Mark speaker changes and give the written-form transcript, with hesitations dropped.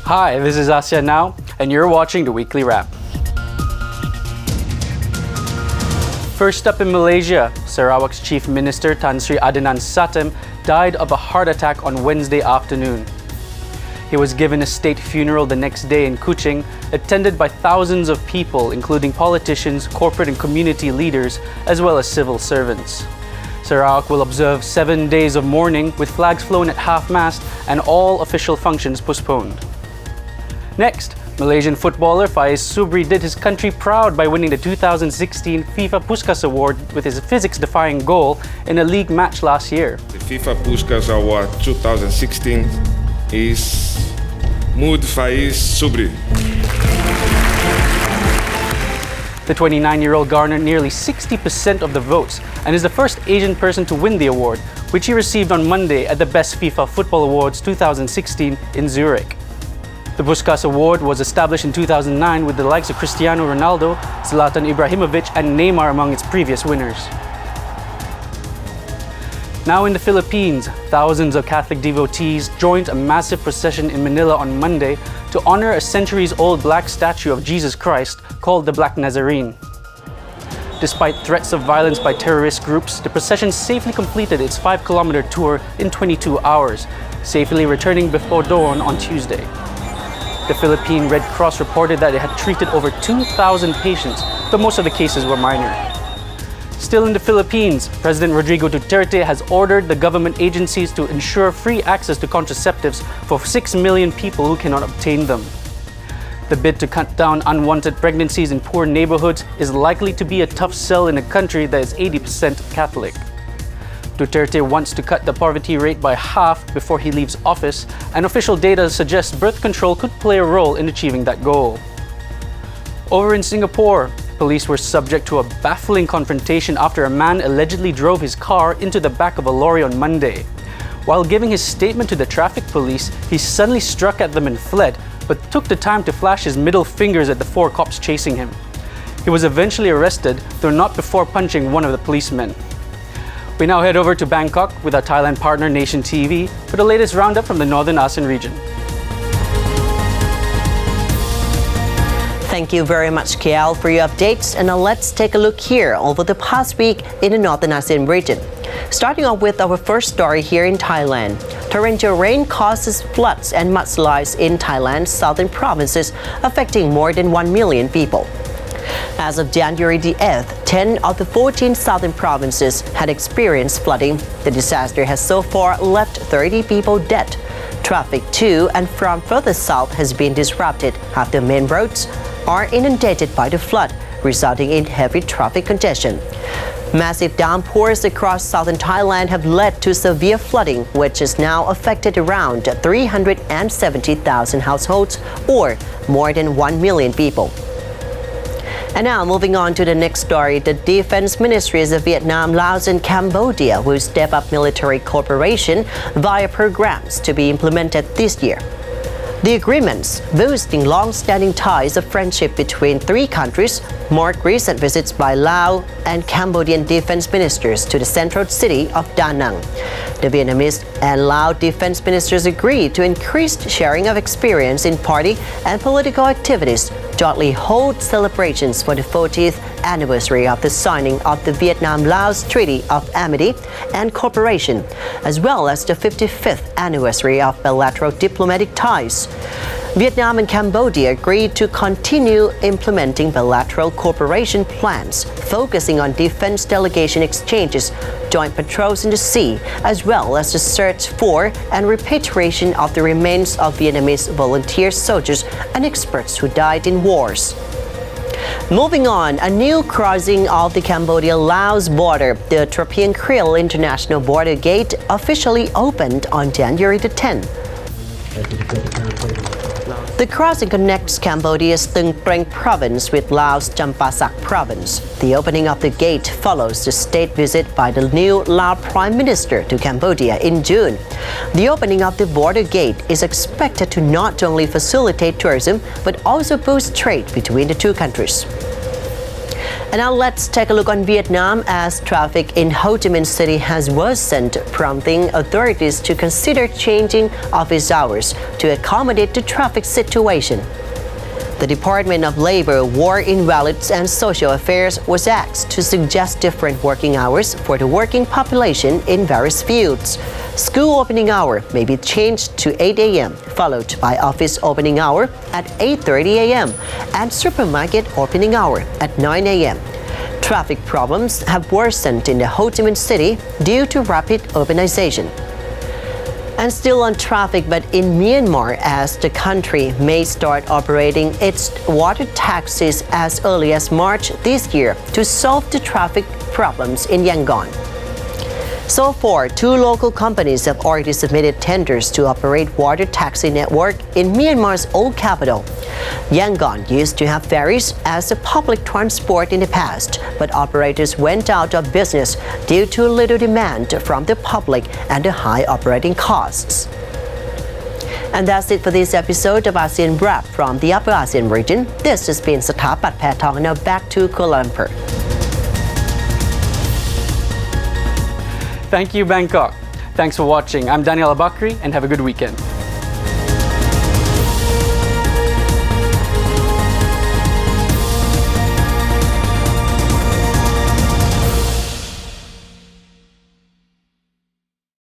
Speaker 1: Hi, this is Asean Now, and you're watching the Weekly Wrap. First up in Malaysia, Sarawak's Chief Minister Tan Sri Adnan Satem died of a heart attack on Wednesday afternoon. He was given a state funeral the next day in Kuching, attended by thousands of people, including politicians, corporate and community leaders, as well as civil servants. Sarawak will observe 7 days of mourning with flags flown at half-mast and all official functions postponed. Next, Malaysian footballer Faiz Subri did his country proud by winning the 2016 FIFA Puskas Award with his physics-defying goal in a league match last year.
Speaker 2: The FIFA Puskas Award 2016 is Mood Faiz Subri.
Speaker 1: The 29-year-old garnered nearly 60% of the votes and is the first Asian person to win the award, which he received on Monday at the Best FIFA Football Awards 2016 in Zurich. The Puskas Award was established in 2009 with the likes of Cristiano Ronaldo, Zlatan Ibrahimovic, and Neymar among its previous winners. Now in the Philippines, thousands of Catholic devotees joined a massive procession in Manila on Monday to honor a centuries-old black statue of Jesus Christ called the Black Nazarene. Despite threats of violence by terrorist groups, the procession safely completed its 5-kilometer tour in 22 hours, safely returning before dawn on Tuesday. The Philippine Red Cross reported that it had treated over 2,000 patients, though most of the cases were minor. Still in the Philippines, President Rodrigo Duterte has ordered the government agencies to ensure free access to contraceptives for 6 million people who cannot obtain them. The bid to cut down unwanted pregnancies in poor neighborhoods is likely to be a tough sell in a country that is 80% Catholic. Duterte wants to cut the poverty rate by half before he leaves office, and official data suggests birth control could play a role in achieving that goal. Over in Singapore, police were subject to a baffling confrontation after a man allegedly drove his car into the back of a lorry on Monday. While giving his statement to the traffic police, he suddenly struck at them and fled, but took the time to flash his middle fingers at the 4 cops chasing him. He was eventually arrested, though not before punching one of the policemen. We now head over to Bangkok with our Thailand partner Nation TV for the latest roundup from the Northern ASEAN region.
Speaker 3: Thank you very much, Kiel, for your updates. And now let's take a look here over the past week in the Northern ASEAN region. Starting off with our first story here in Thailand. Torrential rain causes floods and mudslides in Thailand's southern provinces, affecting more than 1 million people. As of January the 8th, 10 of the 14 southern provinces had experienced flooding. The disaster has so far left 30 people dead. Traffic to and from further south has been disrupted after main roads are inundated by the flood, resulting in heavy traffic congestion. Massive downpours across southern Thailand have led to severe flooding, which has now affected around 370,000 households, or more than 1 million people. And now, moving on to the next story, the defense ministries of Vietnam, Laos, and Cambodia will step up military cooperation via programs to be implemented this year. The agreements, boosting long-standing ties of friendship between 3 countries, mark recent visits by Lao and Cambodian defense ministers to the central city of Da Nang. The Vietnamese and Lao defense ministers agreed to increased sharing of experience in party and political activities, jointly hold celebrations for the 40th anniversary of the signing of the Vietnam-Laos Treaty of Amity and Cooperation, as well as the 55th anniversary of bilateral diplomatic ties. Vietnam and Cambodia agreed to continue implementing bilateral cooperation plans, focusing on defense delegation exchanges, joint patrols in the sea, as well as the search for and repatriation of the remains of Vietnamese volunteer soldiers and experts who died in wars. Moving on, a new crossing of the Cambodia-Laos border, the Trapean Kriel International Border Gate, officially opened on January the 10th. The crossing connects Cambodia's Tung Preng province with Laos' Champasak province. The opening of the gate follows the state visit by the new Lao Prime Minister to Cambodia in June. The opening of the border gate is expected to not only facilitate tourism, but also boost trade between the 2 countries. And now let's take a look on Vietnam as traffic in Ho Chi Minh City has worsened, prompting authorities to consider changing office hours to accommodate the traffic situation. The Department of Labor, War Invalids and Social Affairs was asked to suggest different working hours for the working population in various fields. School opening hour may be changed to 8 a.m., followed by office opening hour at 8:30 a.m. and supermarket opening hour at 9 a.m. Traffic problems have worsened in the Ho Chi Minh City due to rapid urbanization. And still on traffic, but in Myanmar, as the country may start operating its water taxis as early as March this year to solve the traffic problems in Yangon. So far, 2 local companies have already submitted tenders to operate water taxi network in Myanmar's old capital. Yangon used to have ferries as a public transport in the past, but operators went out of business due to little demand from the public and the high operating costs. And that's it for this episode of ASEAN Wrap from the Upper ASEAN region. This has been Satapat Patong, and now back to Kuala Lumpur.
Speaker 1: Thank you, Bangkok. Thanks for watching. I'm Daniel Abakri, and have a good weekend.